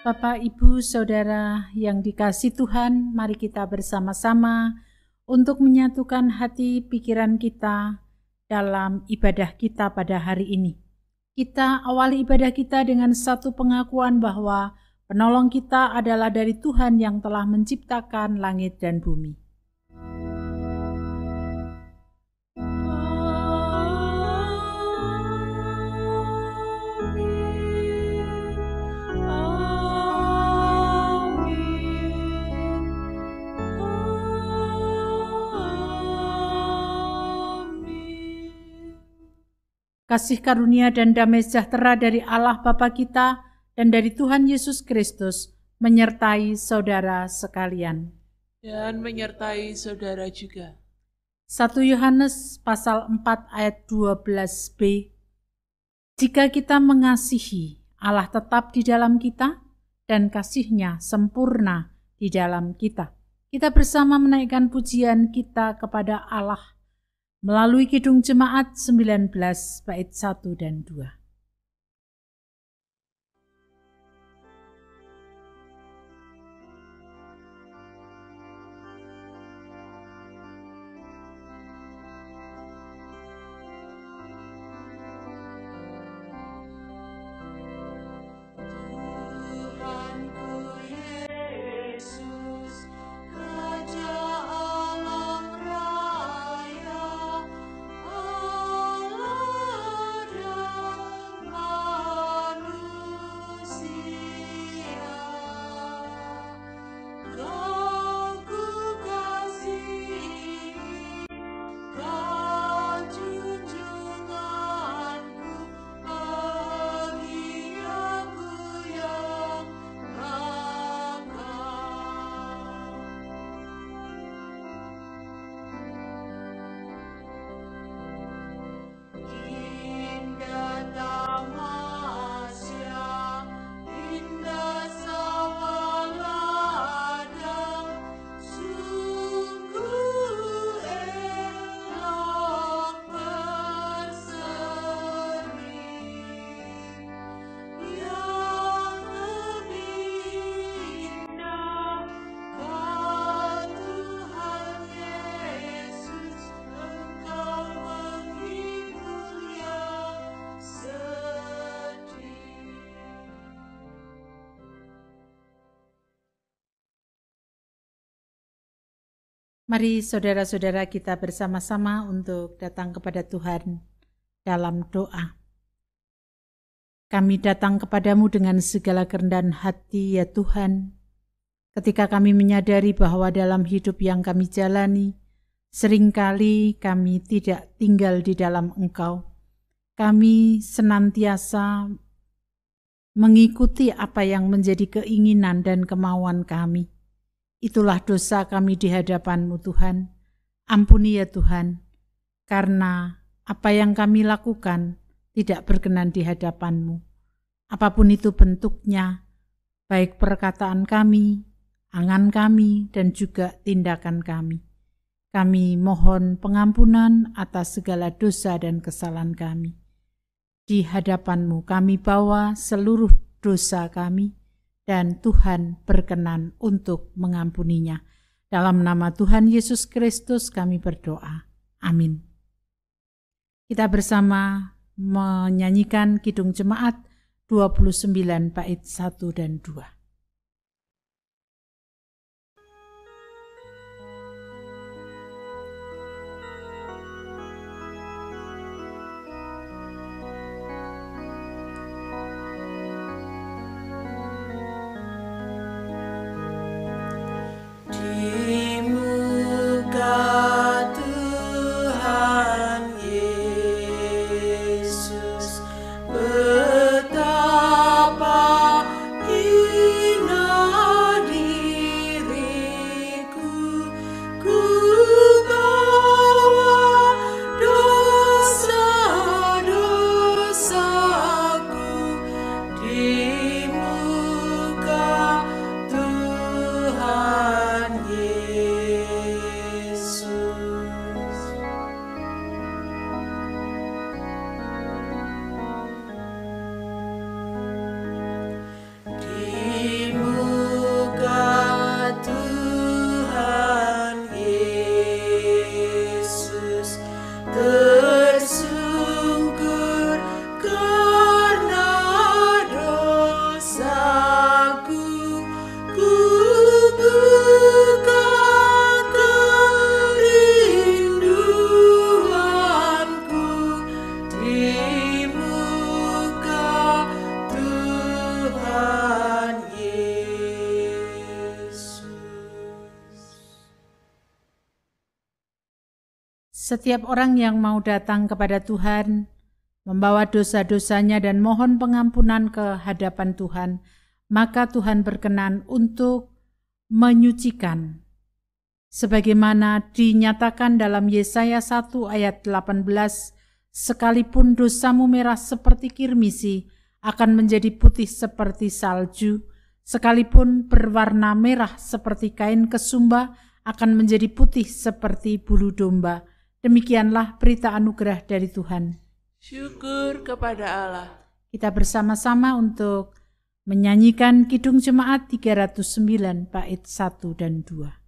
Bapak, Ibu, Saudara yang dikasihi Tuhan, mari kita bersama-sama untuk menyatukan hati pikiran kita dalam ibadah kita pada hari ini. Kita awali ibadah kita dengan satu pengakuan bahwa penolong kita adalah dari Tuhan yang telah menciptakan langit dan bumi. Kasih karunia dan damai sejahtera dari Allah Bapa kita dan dari Tuhan Yesus Kristus menyertai saudara sekalian. Dan menyertai saudara juga. 1 Yohanes pasal 4 ayat 12b. Jika kita mengasihi, Allah tetap di dalam kita dan kasih-Nya sempurna di dalam kita. Kita bersama menaikkan pujian kita kepada Allah melalui Kidung Jemaat 19 bait 1 dan 2. Mari saudara-saudara kita bersama-sama untuk datang kepada Tuhan dalam doa. Kami datang kepadamu dengan segala kerendahan hati ya Tuhan, ketika kami menyadari bahwa dalam hidup yang kami jalani, seringkali kami tidak tinggal di dalam Engkau. Kami senantiasa mengikuti apa yang menjadi keinginan dan kemauan kami. Itulah dosa kami di hadapan-Mu Tuhan. Ampuni ya Tuhan, karena apa yang kami lakukan tidak berkenan di hadapan-Mu. Apapun itu bentuknya, baik perkataan kami, angan kami, dan juga tindakan kami. Kami mohon pengampunan atas segala dosa dan kesalahan kami. Di hadapan-Mu kami bawa seluruh dosa kami, dan Tuhan berkenan untuk mengampuninya. Dalam nama Tuhan Yesus Kristus kami berdoa. Amin. Kita bersama menyanyikan Kidung Jemaat 29 bait 1 dan 2. Betapa Setiap orang yang mau datang kepada Tuhan, membawa dosa-dosanya dan mohon pengampunan ke hadapan Tuhan, maka Tuhan berkenan untuk menyucikan. Sebagaimana dinyatakan dalam Yesaya 1 ayat 18, sekalipun dosamu merah seperti kirmisi, akan menjadi putih seperti salju, sekalipun berwarna merah seperti kain kesumba, akan menjadi putih seperti bulu domba. Demikianlah berita anugerah dari Tuhan. Syukur kepada Allah. Kita bersama-sama untuk menyanyikan Kidung Jemaat 309 bait 1 dan 2.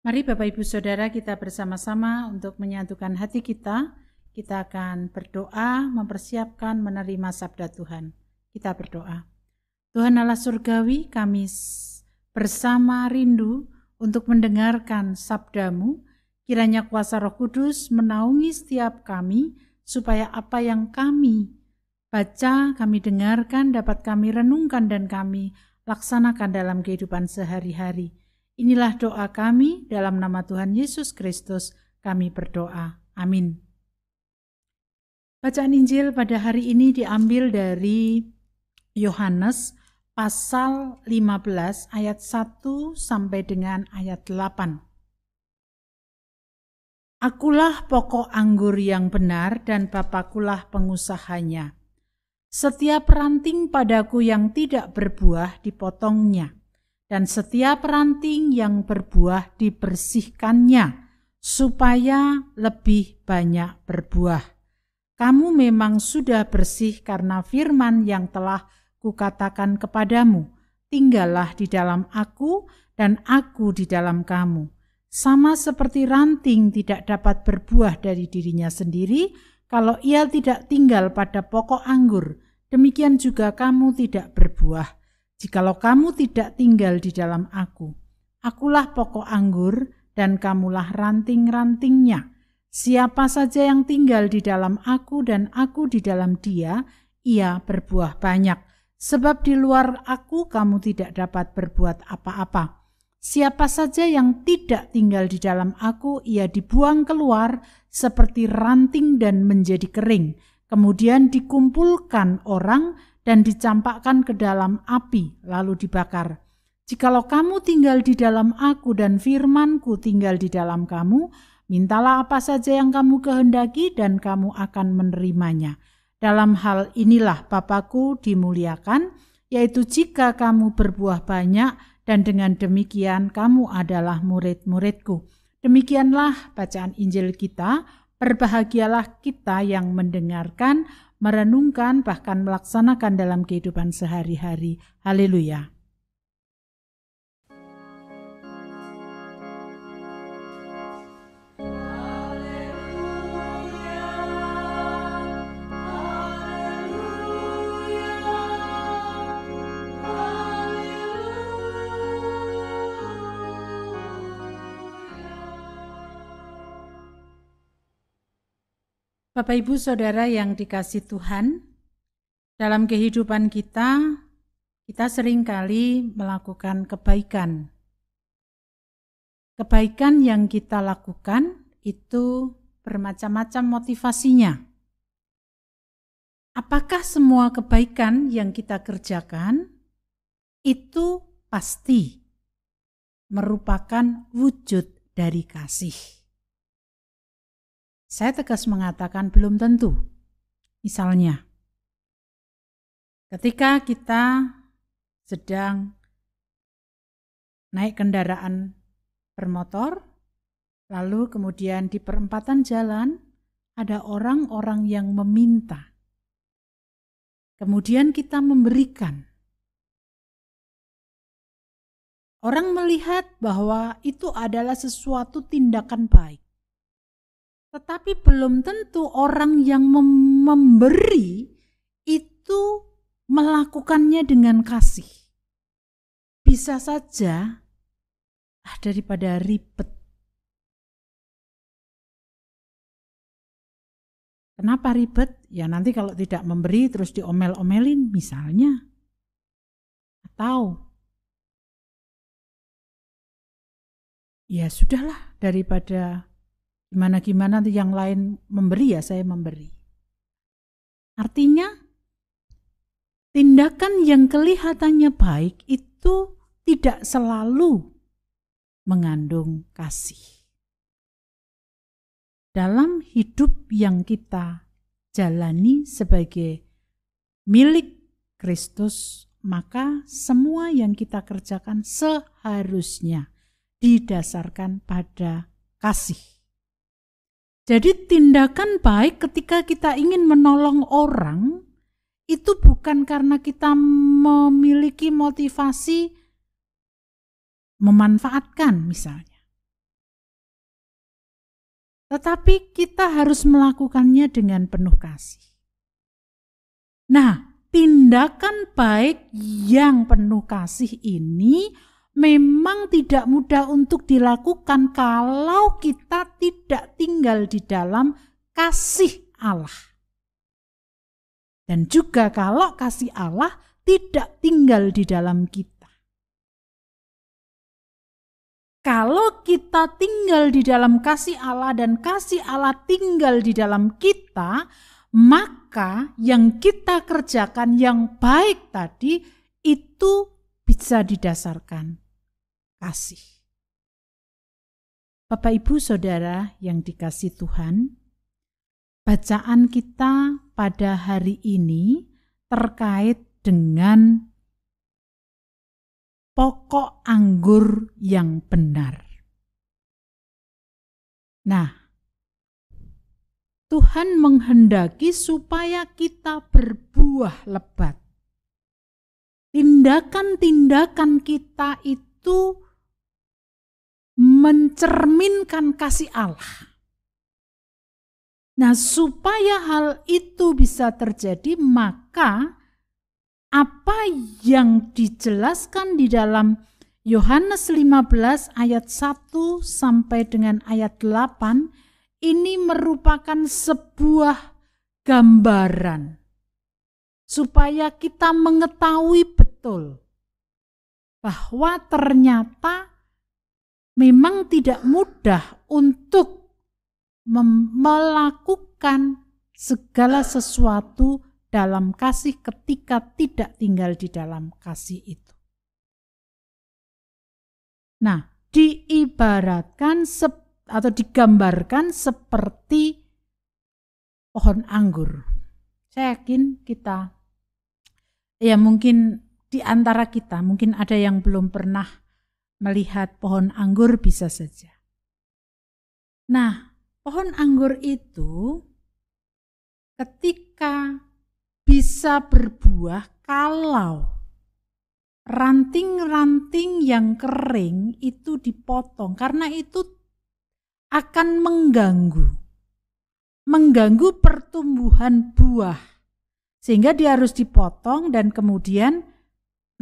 Mari Bapak Ibu Saudara kita bersama-sama untuk menyatukan hati kita. Kita akan berdoa mempersiapkan menerima sabda Tuhan. Kita berdoa. Tuhan Allah Surgawi, kami bersama rindu untuk mendengarkan sabda-Mu. Kiranya kuasa Roh Kudus menaungi setiap kami supaya apa yang kami baca, kami dengarkan, dapat kami renungkan dan kami laksanakan dalam kehidupan sehari-hari. Inilah doa kami, dalam nama Tuhan Yesus Kristus kami berdoa. Amin. Bacaan Injil pada hari ini diambil dari Yohanes pasal 15 ayat 1 sampai dengan ayat 8. Akulah pokok anggur yang benar dan Bapakulah pengusahanya. Setiap ranting padaku yang tidak berbuah dipotongnya. Dan setiap ranting yang berbuah dibersihkannya, supaya lebih banyak berbuah. Kamu memang sudah bersih karena firman yang telah kukatakan kepadamu. Tinggallah di dalam aku dan aku di dalam kamu. Sama seperti ranting tidak dapat berbuah dari dirinya sendiri, kalau ia tidak tinggal pada pokok anggur, demikian juga kamu tidak berbuah. Jikalau kamu tidak tinggal di dalam aku, akulah pokok anggur dan kamulah ranting-rantingnya. Siapa saja yang tinggal di dalam aku dan aku di dalam dia, ia berbuah banyak. Sebab di luar aku kamu tidak dapat berbuat apa-apa. Siapa saja yang tidak tinggal di dalam aku, ia dibuang keluar seperti ranting dan menjadi kering. Kemudian dikumpulkan orang dan dicampakkan ke dalam api, lalu dibakar. Jikalau kamu tinggal di dalam aku dan firman-Ku tinggal di dalam kamu, mintalah apa saja yang kamu kehendaki dan kamu akan menerimanya. Dalam hal inilah Bapa-Ku dimuliakan, yaitu jika kamu berbuah banyak dan dengan demikian kamu adalah murid-murid-Ku. Demikianlah bacaan Injil kita. Berbahagialah kita yang mendengarkan, merenungkan, bahkan melaksanakan dalam kehidupan sehari-hari. Haleluya. Bapak Ibu Saudara yang dikasih Tuhan, dalam kehidupan kita seringkali melakukan kebaikan. Kebaikan yang kita lakukan itu bermacam-macam motivasinya. Apakah semua kebaikan yang kita kerjakan itu pasti merupakan wujud dari kasih? Saya tegas mengatakan belum tentu. Misalnya, ketika kita sedang naik kendaraan bermotor, lalu kemudian di perempatan jalan ada orang-orang yang meminta. Kemudian kita memberikan. Orang melihat bahwa itu adalah sesuatu tindakan baik. Tetapi belum tentu orang yang memberi itu melakukannya dengan kasih. Bisa saja daripada ribet. Kenapa ribet? Ya nanti kalau tidak memberi terus diomel-omelin misalnya. Atau ya sudahlah, daripada gimana yang lain memberi ya saya memberi. Artinya tindakan yang kelihatannya baik itu tidak selalu mengandung kasih. Dalam hidup yang kita jalani sebagai milik Kristus, maka semua yang kita kerjakan seharusnya didasarkan pada kasih. Jadi tindakan baik ketika kita ingin menolong orang itu bukan karena kita memiliki motivasi memanfaatkan misalnya. Tetapi kita harus melakukannya dengan penuh kasih. Nah, tindakan baik yang penuh kasih ini memang tidak mudah untuk dilakukan kalau kita tidak tinggal di dalam kasih Allah. Dan juga kalau kasih Allah tidak tinggal di dalam kita. Kalau kita tinggal di dalam kasih Allah dan kasih Allah tinggal di dalam kita, maka yang kita kerjakan yang baik tadi itu bisa didasarkan kasih. Bapak Ibu Saudara yang dikasih Tuhan, bacaan kita pada hari ini terkait dengan pokok anggur yang benar. Nah, Tuhan menghendaki supaya kita berbuah lebat. Tindakan-tindakan kita itu mencerminkan kasih Allah. Nah, supaya hal itu bisa terjadi, maka apa yang dijelaskan di dalam Yohanes 15 ayat 1 sampai dengan ayat 8 ini merupakan sebuah gambaran supaya kita mengetahui betul bahwa ternyata memang tidak mudah untuk melakukan segala sesuatu dalam kasih ketika tidak tinggal di dalam kasih itu. Nah, diibaratkan atau digambarkan seperti pohon anggur. Saya yakin kita, ya mungkin di antara kita, mungkin ada yang belum pernah melihat pohon anggur bisa saja. Nah, pohon anggur itu ketika bisa berbuah kalau ranting-ranting yang kering itu dipotong, karena itu akan mengganggu pertumbuhan buah, sehingga dia harus dipotong dan kemudian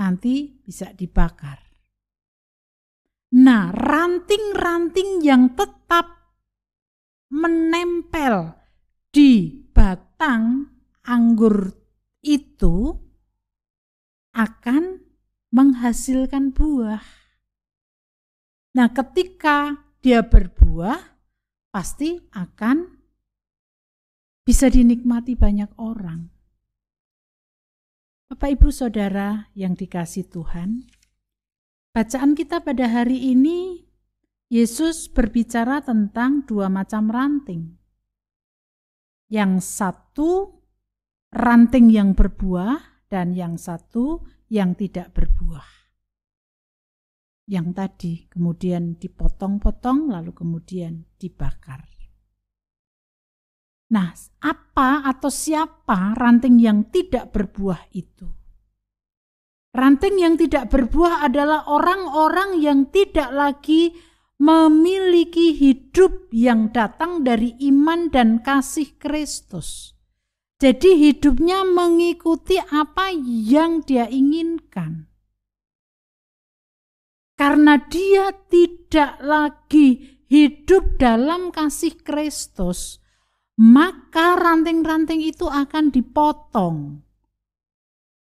nanti bisa dibakar. Nah, ranting-ranting yang tetap menempel di batang anggur itu akan menghasilkan buah. Nah, ketika dia berbuah, pasti akan bisa dinikmati banyak orang. Bapak, Ibu, Saudara yang dikasihi Tuhan, bacaan kita pada hari ini, Yesus berbicara tentang dua macam ranting. Yang satu ranting yang berbuah dan yang satu yang tidak berbuah. Yang tadi kemudian dipotong-potong lalu kemudian dibakar. Nah, apa atau siapa ranting yang tidak berbuah itu? Ranting yang tidak berbuah adalah orang-orang yang tidak lagi memiliki hidup yang datang dari iman dan kasih Kristus. Jadi hidupnya mengikuti apa yang dia inginkan. Karena dia tidak lagi hidup dalam kasih Kristus, maka ranting-ranting itu akan dipotong.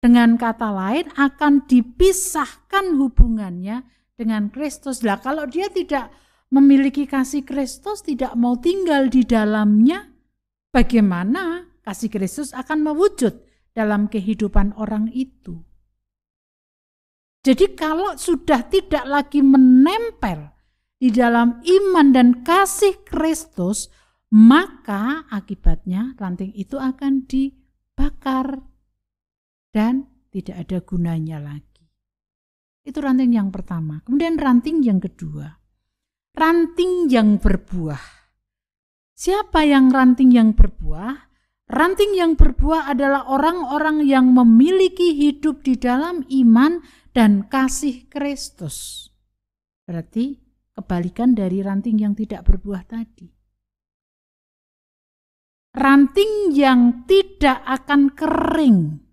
Dengan kata lain, akan dipisahkan hubungannya dengan Kristus. Lah, kalau dia tidak memiliki kasih Kristus, tidak mau tinggal di dalamnya, bagaimana kasih Kristus akan mewujud dalam kehidupan orang itu? Jadi kalau sudah tidak lagi menempel di dalam iman dan kasih Kristus, maka akibatnya ranting itu akan dibakar dan tidak ada gunanya lagi. Itu ranting yang pertama. Kemudian ranting yang kedua, ranting yang berbuah. Siapa yang ranting yang berbuah? Ranting yang berbuah adalah orang-orang yang memiliki hidup di dalam iman dan kasih Kristus. Berarti kebalikan dari ranting yang tidak berbuah tadi. Ranting yang tidak akan kering,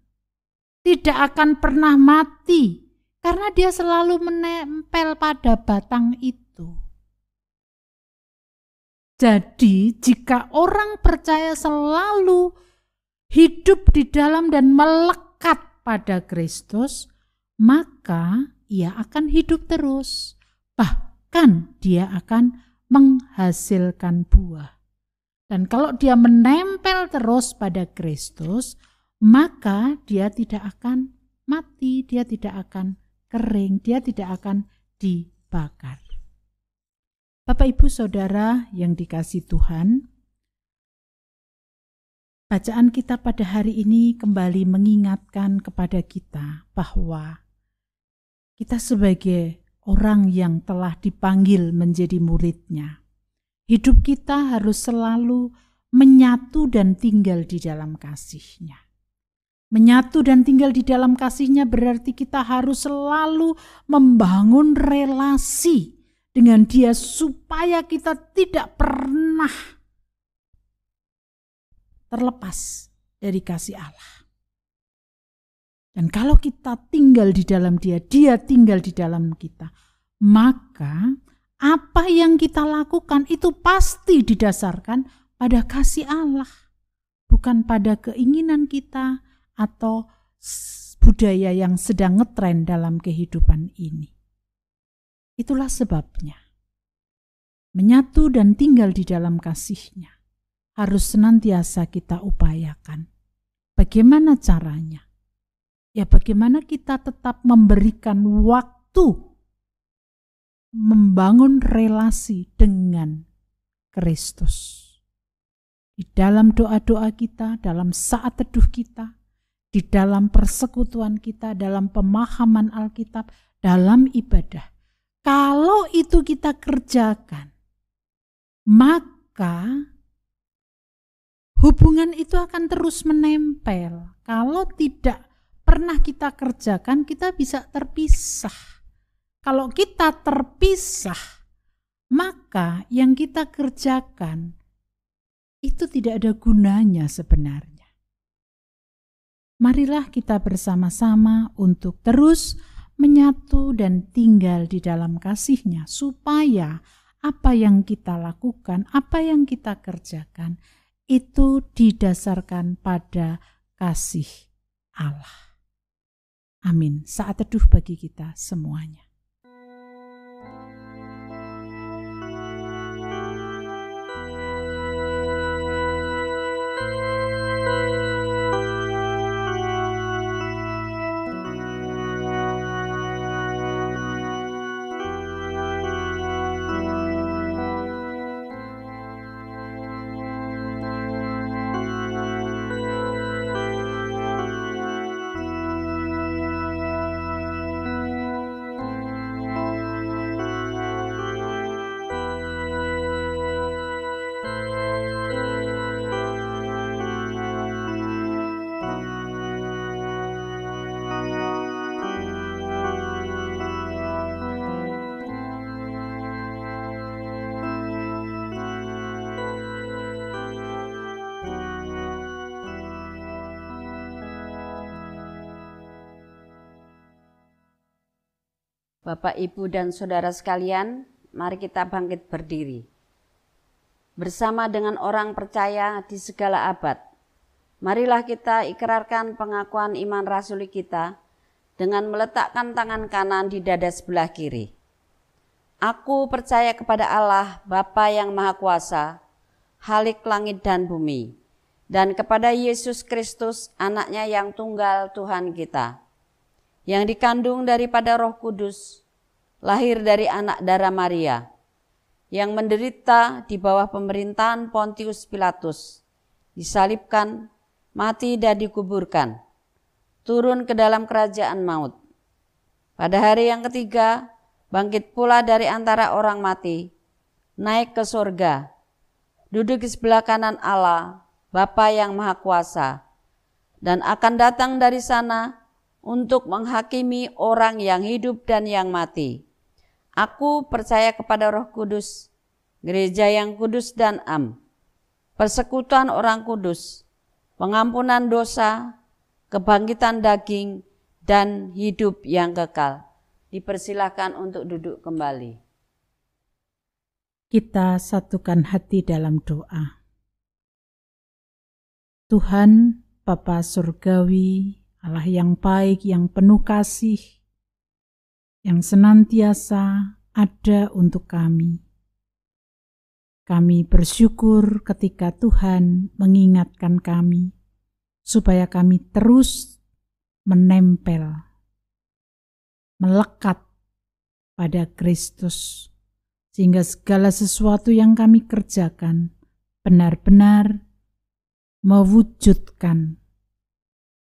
tidak akan pernah mati, karena dia selalu menempel pada batang itu. Jadi jika orang percaya selalu hidup di dalam dan melekat pada Kristus, maka ia akan hidup terus. Bahkan dia akan menghasilkan buah. Dan kalau dia menempel terus pada Kristus, maka dia tidak akan mati, dia tidak akan kering, dia tidak akan dibakar. Bapak, Ibu, Saudara yang dikasihi Tuhan, bacaan kita pada hari ini kembali mengingatkan kepada kita bahwa kita sebagai orang yang telah dipanggil menjadi murid-Nya, hidup kita harus selalu menyatu dan tinggal di dalam kasih-Nya. Menyatu dan tinggal di dalam kasih-Nya berarti kita harus selalu membangun relasi dengan Dia supaya kita tidak pernah terlepas dari kasih Allah. Dan kalau kita tinggal di dalam Dia, Dia tinggal di dalam kita, maka Apa yang kita lakukan itu pasti didasarkan pada kasih Allah, bukan pada keinginan kita atau budaya yang sedang ngetren dalam kehidupan ini. Itulah sebabnya menyatu dan tinggal di dalam kasih-Nya harus senantiasa kita upayakan. Bagaimana caranya? Ya, bagaimana kita tetap memberikan waktu membangun relasi dengan Kristus. Di dalam doa-doa kita, dalam saat teduh kita, di dalam persekutuan kita, dalam pemahaman Alkitab, dalam ibadah. Kalau itu kita kerjakan, maka hubungan itu akan terus menempel. Kalau tidak pernah kita kerjakan, kita bisa terpisah. Kalau kita terpisah, maka yang kita kerjakan itu tidak ada gunanya sebenarnya. Marilah kita bersama-sama untuk terus menyatu dan tinggal di dalam kasih-Nya, supaya apa yang kita lakukan, apa yang kita kerjakan, itu didasarkan pada kasih Allah. Amin. Saat teduh bagi kita semuanya. Bapak, Ibu, dan saudara sekalian, mari kita bangkit berdiri. Bersama dengan orang percaya di segala abad, marilah kita ikrarkan pengakuan iman rasuli kita dengan meletakkan tangan kanan di dada sebelah kiri. Aku percaya kepada Allah, Bapa yang Maha Kuasa, Khalik langit dan bumi, dan kepada Yesus Kristus, Anaknya yang tunggal Tuhan kita, yang dikandung daripada Roh Kudus, lahir dari anak darah Maria, yang menderita di bawah pemerintahan Pontius Pilatus, disalibkan, mati dan dikuburkan, turun ke dalam kerajaan maut. Pada hari yang ketiga, bangkit pula dari antara orang mati, naik ke surga, duduk di sebelah kanan Allah, Bapa yang Maha Kuasa, dan akan datang dari sana untuk menghakimi orang yang hidup dan yang mati. Aku percaya kepada Roh Kudus, gereja yang kudus dan am, persekutuan orang kudus, pengampunan dosa, kebangkitan daging, dan hidup yang kekal. Dipersilakan untuk duduk kembali. Kita satukan hati dalam doa. Tuhan, Bapa Surgawi, Allah yang baik, yang penuh kasih, yang senantiasa ada untuk kami. Kami bersyukur ketika Tuhan mengingatkan kami, supaya kami terus menempel, melekat pada Kristus, sehingga segala sesuatu yang kami kerjakan benar-benar mewujudkan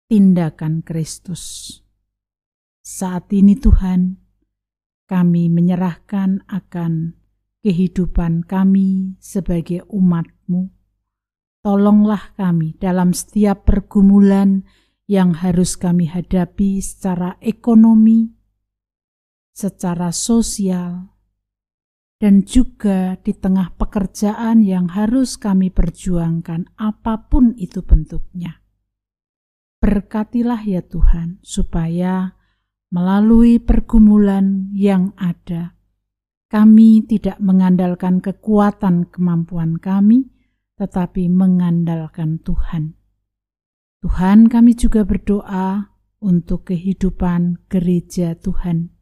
tindakan Kristus. Saat ini Tuhan, kami menyerahkan akan kehidupan kami sebagai umat-Mu. Tolonglah kami dalam setiap pergumulan yang harus kami hadapi secara ekonomi, secara sosial, dan juga di tengah pekerjaan yang harus kami perjuangkan, apapun itu bentuknya. Berkatilah ya Tuhan, supaya melalui pergumulan yang ada, Kami tidak mengandalkan kekuatan kemampuan kami, tetapi mengandalkan Tuhan. Tuhan, kami juga berdoa untuk kehidupan gereja Tuhan,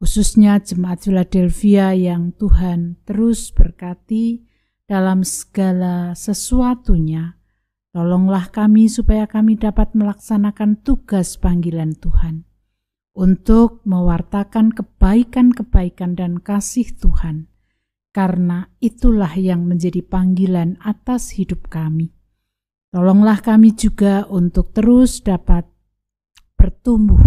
khususnya Jemaat Philadelphia yang Tuhan terus berkati dalam segala sesuatunya. Tolonglah kami supaya kami dapat melaksanakan tugas panggilan Tuhan untuk mewartakan kebaikan-kebaikan dan kasih Tuhan, karena itulah yang menjadi panggilan atas hidup kami. Tolonglah kami juga untuk terus dapat bertumbuh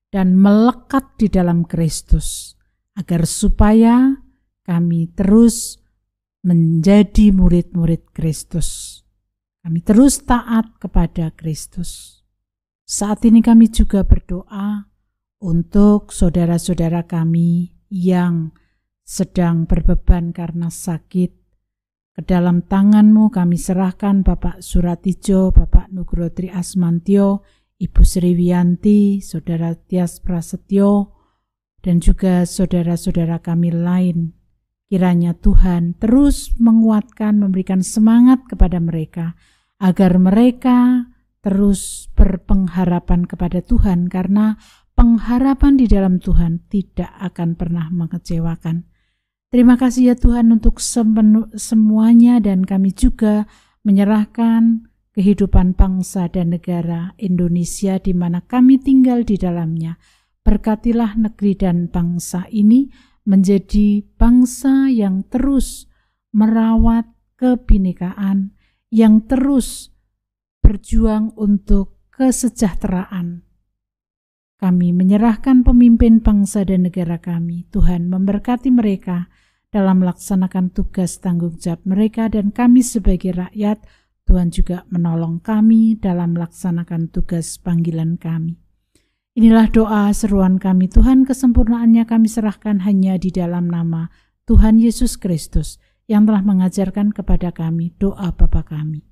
dan melekat di dalam Kristus, agar supaya kami terus menjadi murid-murid Kristus. Kami terus taat kepada Kristus. Saat ini kami juga berdoa untuk saudara-saudara kami yang sedang berbeban karena sakit. Ke dalam tangan-Mu kami serahkan Bapak Suratijo, Bapak Nugroho Tri Asmantio, Ibu Sriwiyanti, Saudara Tias Prasetyo, dan juga saudara-saudara kami lain. Kiranya Tuhan terus menguatkan, memberikan semangat kepada mereka, agar mereka terus berpengharapan kepada Tuhan, karena pengharapan di dalam Tuhan tidak akan pernah mengecewakan. Terima kasih ya Tuhan untuk semuanya, dan kami juga menyerahkan kehidupan bangsa dan negara Indonesia di mana kami tinggal di dalamnya. Berkatilah negeri dan bangsa ini menjadi bangsa yang terus merawat kebinekaan, yang terus berjuang untuk kesejahteraan. Kami menyerahkan pemimpin bangsa dan negara kami. Tuhan memberkati mereka dalam melaksanakan tugas tanggung jawab mereka, dan kami sebagai rakyat, Tuhan juga menolong kami dalam melaksanakan tugas panggilan kami. Inilah doa seruan kami Tuhan, kesempurnaannya kami serahkan hanya di dalam nama Tuhan Yesus Kristus yang telah mengajarkan kepada kami doa Bapa kami.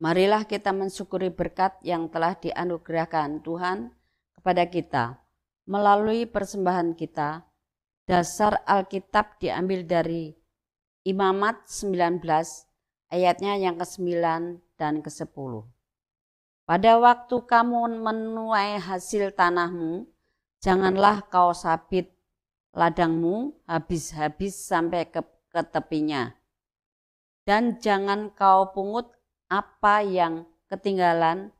Marilah kita mensyukuri berkat yang telah dianugerahkan Tuhan kepada kita melalui persembahan kita. Dasar Alkitab diambil dari Imamat 19 ayatnya yang ke-9 dan ke-10. Pada waktu kamu menuai hasil tanahmu, janganlah kau sabit ladangmu habis-habis sampai ke tepinya. Dan jangan kau pungut apa yang ketinggalan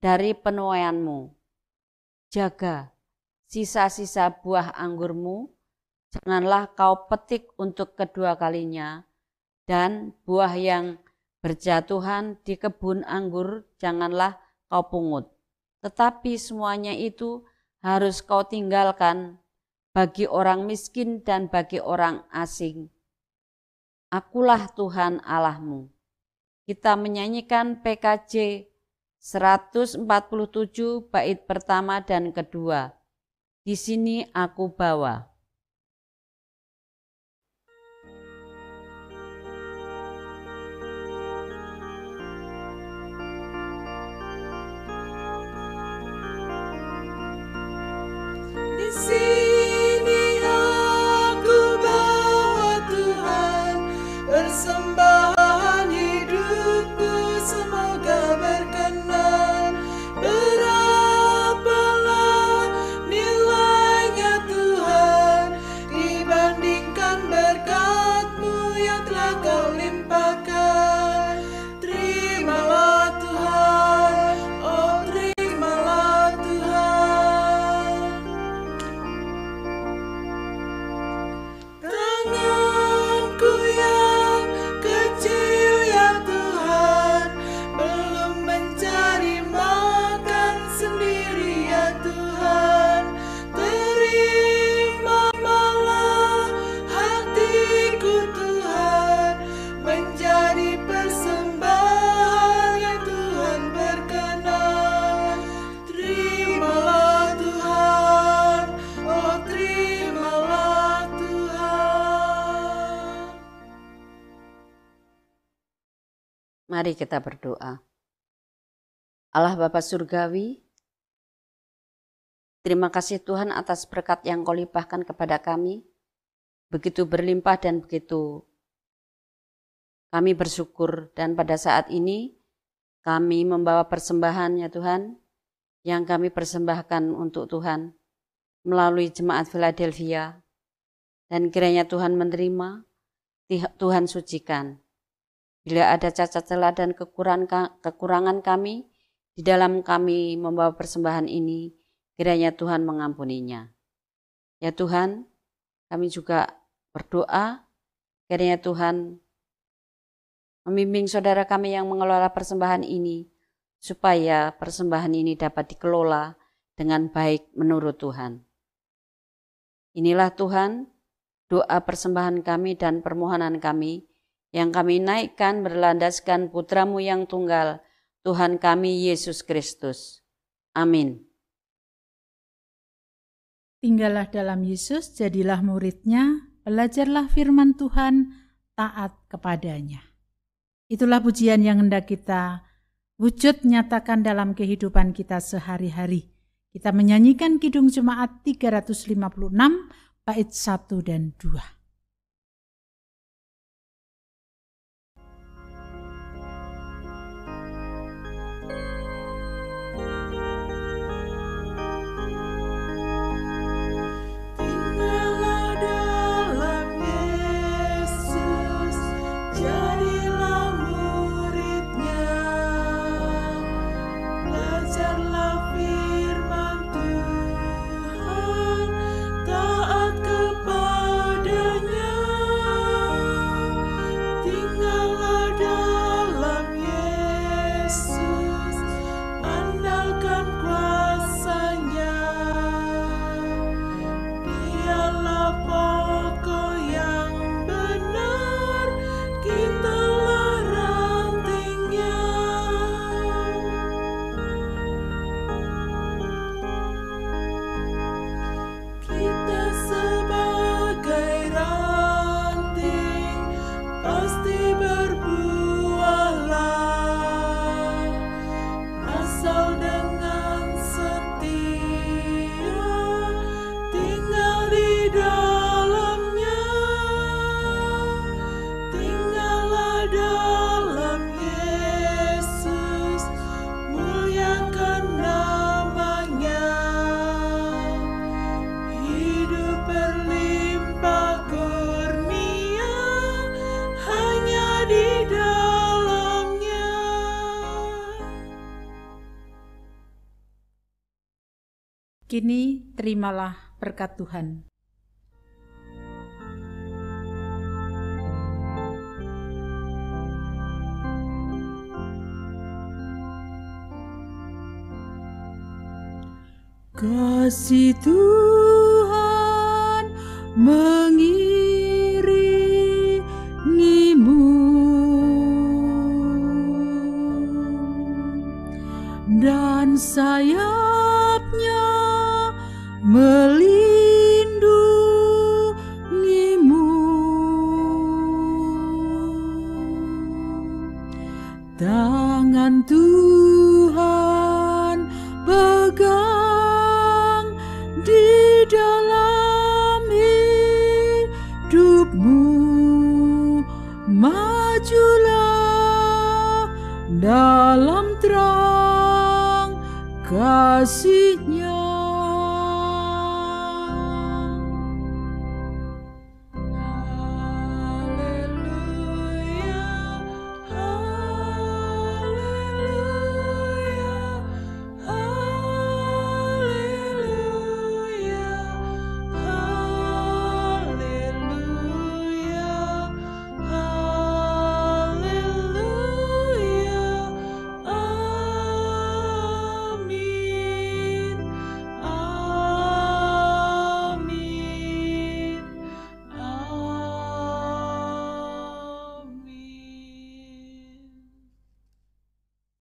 dari penuaianmu. Jaga sisa-sisa buah anggurmu, janganlah kau petik untuk kedua kalinya, dan buah yang berjatuhan di kebun anggur janganlah kau pungut. Tetapi semuanya itu harus kau tinggalkan bagi orang miskin dan bagi orang asing. Akulah Tuhan Allahmu. Kita menyanyikan PKJ 147 bait pertama dan kedua. Di sini aku bawa. Di sini aku bawa Tuhan, persembahan hidupku semoga berkenan. Berapalah nilainya Tuhan dibandingkan berkat-Mu yang telah Kau limpahkan. Terimalah Tuhan, oh terimalah Tuhan. Tanganku yang kecil ya Tuhan, belum mencari makan sendiri ya Tuhan. Terimalah hatiku Tuhan, menjadi persembahan yang Tuhan berkenan. Terimalah Tuhan, oh terimalah Tuhan. Mari kita berdoa. Allah Bapa Surgawi, terima kasih Tuhan atas berkat yang Kau limpahkan kepada kami. Begitu berlimpah dan begitu kami bersyukur, dan pada saat ini kami membawa persembahan ya Tuhan, yang kami persembahkan untuk Tuhan melalui Jemaat Philadelphia, dan kiranya Tuhan menerima, Tuhan sucikan. Bila ada cacat celah dan kekurangan kami di dalam kami membawa persembahan ini, kiranya Tuhan mengampuninya. Ya Tuhan, kami juga berdoa kiranya Tuhan membimbing saudara kami yang mengelola persembahan ini, supaya persembahan ini dapat dikelola dengan baik menurut Tuhan. Inilah Tuhan, doa persembahan kami dan permohonan kami, yang kami naikkan berlandaskan Putra-Mu yang tunggal, Tuhan kami Yesus Kristus. Amin. Tinggallah dalam Yesus, jadilah murid-Nya, belajarlah firman Tuhan, taat kepadanya. Itulah pujian yang hendak kita wujud nyatakan dalam kehidupan kita sehari-hari. Kita menyanyikan Kidung Jemaat 356, bait 1 dan 2. Taat kepada Kini terimalah berkat Tuhan. Kasih Tuhan mengiringimu dan sayapnya melindungimu. Tangan Tuhan pegang di dalam hidupmu. Majulah dalam terang kasih-Nya.